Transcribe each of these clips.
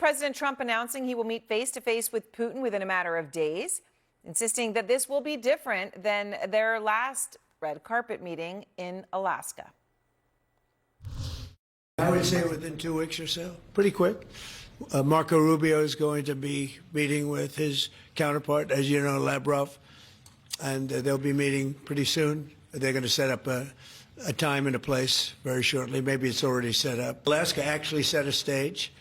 President Trump announcing he will meet face-to-face with Putin within a matter of days, insisting that this will be different than their last red carpet meeting in Alaska. I would say within 2 weeks or so, pretty quick. Marco Rubio is going to be meeting with his counterpart, as you know, Lavrov, and they'll be meeting pretty soon. They're going to set up a time and a place very shortly. Maybe it's already set up. Alaska actually set a stage,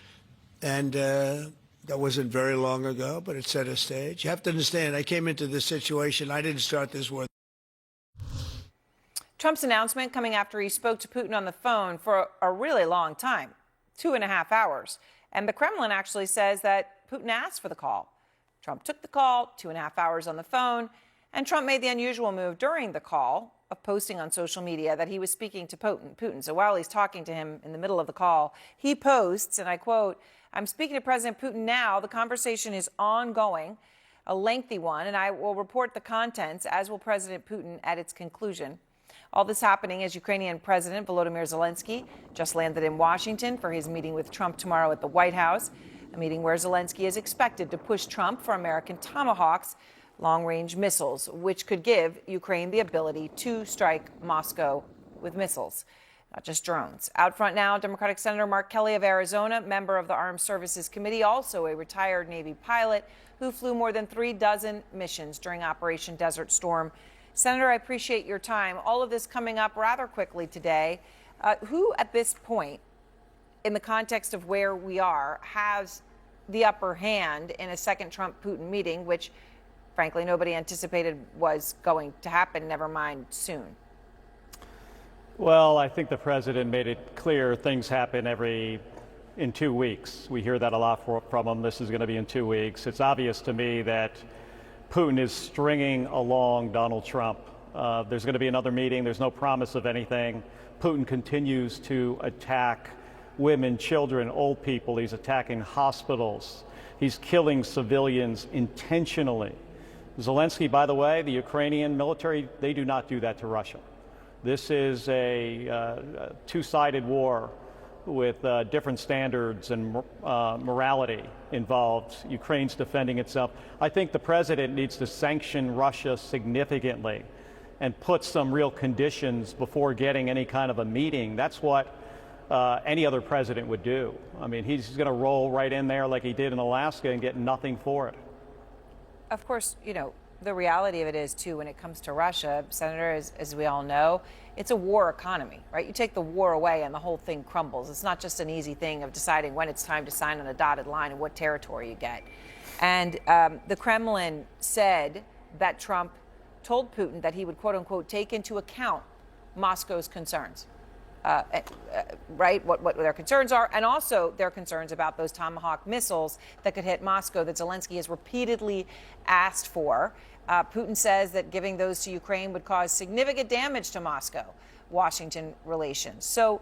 and that wasn't very long ago, but it set a stage. You have to understand, I came into this situation. I didn't start this war. Trump's announcement coming after he spoke to Putin on the phone for a really long time, 2.5 hours. And the Kremlin actually says that Putin asked for the call. Trump took the call, 2.5 hours on the phone, and Trump made the unusual move during the call of posting on social media that he was speaking to Putin. So while he's talking to him in the middle of the call, he posts, and I quote, "I'm speaking to President Putin now. The conversation is ongoing, a lengthy one, and I will report the contents, as will President Putin, at its conclusion." All this happening as Ukrainian President Volodymyr Zelensky just landed in Washington for his meeting with Trump tomorrow at the White House, a meeting where Zelensky is expected to push Trump for American Tomahawks long-range missiles, which could give Ukraine the ability to strike Moscow with missiles, not just drones. Out front now, Democratic Senator Mark Kelly of Arizona, member of the Armed Services Committee, also a retired Navy pilot who flew more than 36 missions during Operation Desert Storm. Senator, I appreciate your time. All of this coming up rather quickly today. Who at this point, in the context of where we are, has the upper hand in a second Trump-Putin meeting, which, frankly, nobody anticipated was going to happen, never mind soon? Well, I think the president made it clear things happen in 2 weeks. We hear that a lot from him. This is going to be in 2 weeks. It's obvious to me that Putin is stringing along Donald Trump. There's going to be another meeting. There's no promise of anything. Putin continues to attack women, children, old people. He's attacking hospitals. He's killing civilians intentionally. Zelensky, by the way, the Ukrainian military, they do not do that to Russia. This is a two-sided war with different standards and morality involved. Ukraine's defending itself. I think the president needs to sanction Russia significantly and put some real conditions before getting any kind of a meeting. That's what any other president would do. I mean, he's going to roll right in there like he did in Alaska and get nothing for it. Of course, the reality of it is, too, when it comes to Russia, Senator, as we all know, it's a war economy, right? You take the war away and the whole thing crumbles. It's not just an easy thing of deciding when it's time to sign on a dotted line and what territory you get. And the Kremlin said that Trump told Putin that he would, quote unquote, take into account Moscow's concerns. Right, what their concerns are, and also their concerns about those Tomahawk missiles that could hit Moscow that Zelensky has repeatedly asked for. Putin says that giving those to Ukraine would cause significant damage to Moscow-Washington relations. So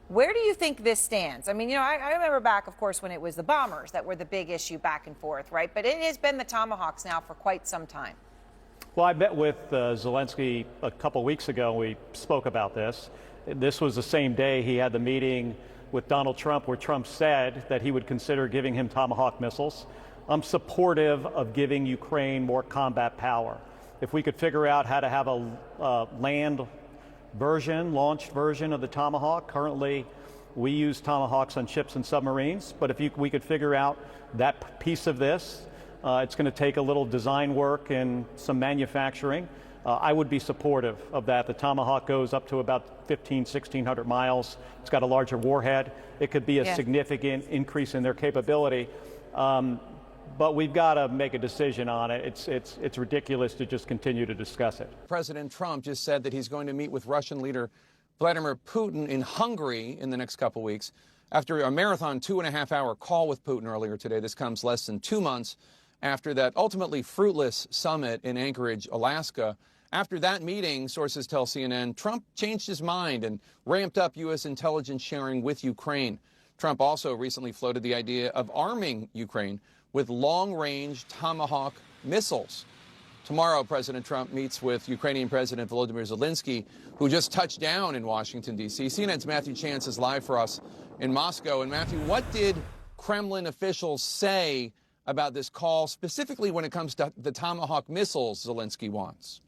where do you think this stands? I mean, I remember back, of course, when it was the bombers that were the big issue back and forth, right? But it has been the Tomahawks now for quite some time. Well, I met with Zelensky a couple weeks ago. We spoke about this. This was the same day he had the meeting with Donald Trump where Trump said that he would consider giving him Tomahawk missiles. I'm supportive of giving Ukraine more combat power. If we could figure out how to have a land version, launched version of the Tomahawk. Currently, we use Tomahawks on ships and submarines, but if we could figure out that piece of this, it's going to take a little design work and some manufacturing. I would be supportive of that. The Tomahawk goes up to about 1,600 miles. It's got a larger warhead. It could be a significant increase in their capability. But we've got to make a decision on it. It's ridiculous to just continue to discuss it. President Trump just said that he's going to meet with Russian leader Vladimir Putin in Hungary in the next couple weeks. After a marathon 2.5-hour call with Putin earlier today, this comes less than 2 months after that ultimately fruitless summit in Anchorage, Alaska. After that meeting, sources tell CNN, Trump changed his mind and ramped up U.S. intelligence sharing with Ukraine. Trump also recently floated the idea of arming Ukraine with long-range Tomahawk missiles. Tomorrow, President Trump meets with Ukrainian President Volodymyr Zelensky, who just touched down in Washington, D.C. CNN's Matthew Chance is live for us in Moscow. And Matthew, what did Kremlin officials say about this call, specifically when it comes to the Tomahawk missiles Zelensky wants?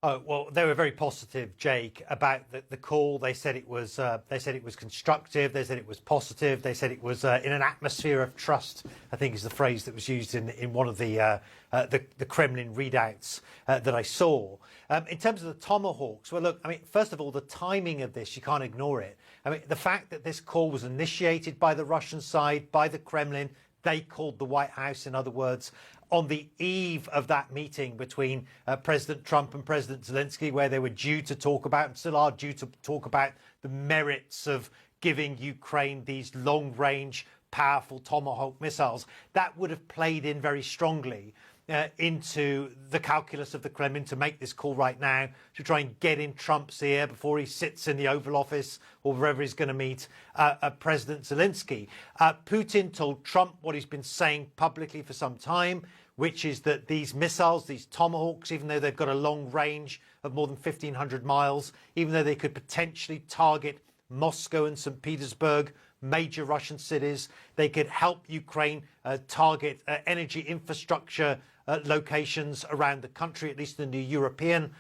Oh, well, they were very positive, Jake, about the call. They said it was constructive. They said it was positive. They said it was in an atmosphere of trust, I think is the phrase that was used in one of the Kremlin readouts that I saw. In terms of the Tomahawks, well, look, I mean, first of all, the timing of this, you can't ignore it. I mean, the fact that this call was initiated by the Russian side, by the Kremlin, they called the White House, in other words, on the eve of that meeting between President Trump and President Zelensky, where they were due to talk about, and still are due to talk about, the merits of giving Ukraine these long-range, powerful Tomahawk missiles. That would have played in very strongly into the calculus of the Kremlin to make this call right now, to try and get in Trump's ear before he sits in the Oval Office or wherever he's going to meet President Zelensky. Putin told Trump what he's been saying publicly for some time, which is that these missiles, these Tomahawks, even though they've got a long range of more than 1,500 miles, even though they could potentially target Moscow and St. Petersburg, major Russian cities, they could help Ukraine target energy infrastructure locations around the country, at least in the European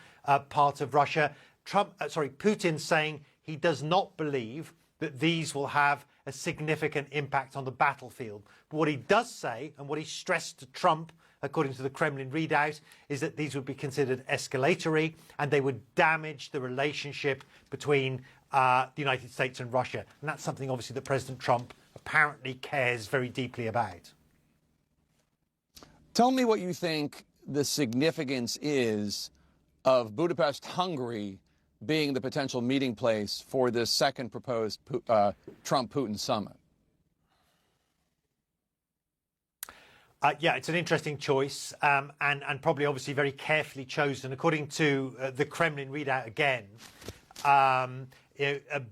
part of Russia. Putin saying he does not believe that these will have a significant impact on the battlefield. But what he does say, and what he stressed to Trump, according to the Kremlin readout, is that these would be considered escalatory and they would damage the relationship between the United States and Russia. And that's something, obviously, that President Trump apparently cares very deeply about. Tell me what you think the significance is of Budapest, Hungary, being the potential meeting place for this second proposed Trump-Putin summit. Yeah, it's an interesting choice and probably obviously very carefully chosen. According to the Kremlin readout again,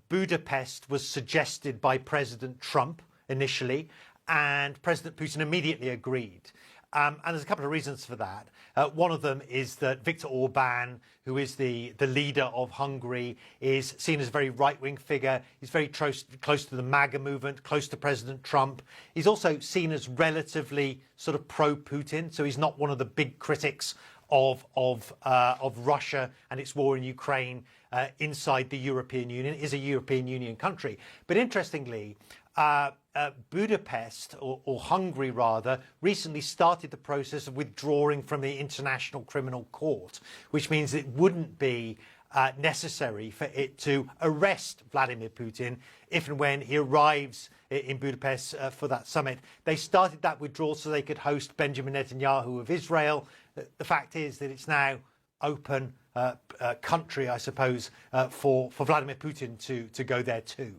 Budapest was suggested by President Trump initially, and President Putin immediately agreed. And there's a couple of reasons for that. One of them is that Viktor Orban, who is the leader of Hungary, is seen as a very right-wing figure. He's very close to the MAGA movement, close to President Trump. He's also seen as relatively sort of pro-Putin, so he's not one of the big critics of Russia and its war in Ukraine inside the European Union. It is a European Union country. But interestingly, Budapest, or Hungary rather, recently started the process of withdrawing from the International Criminal Court, which means it wouldn't be necessary for it to arrest Vladimir Putin if and when he arrives in Budapest for that summit. They started that withdrawal so they could host Benjamin Netanyahu of Israel. The fact is that it's now open country, I suppose, for Vladimir Putin to go there too.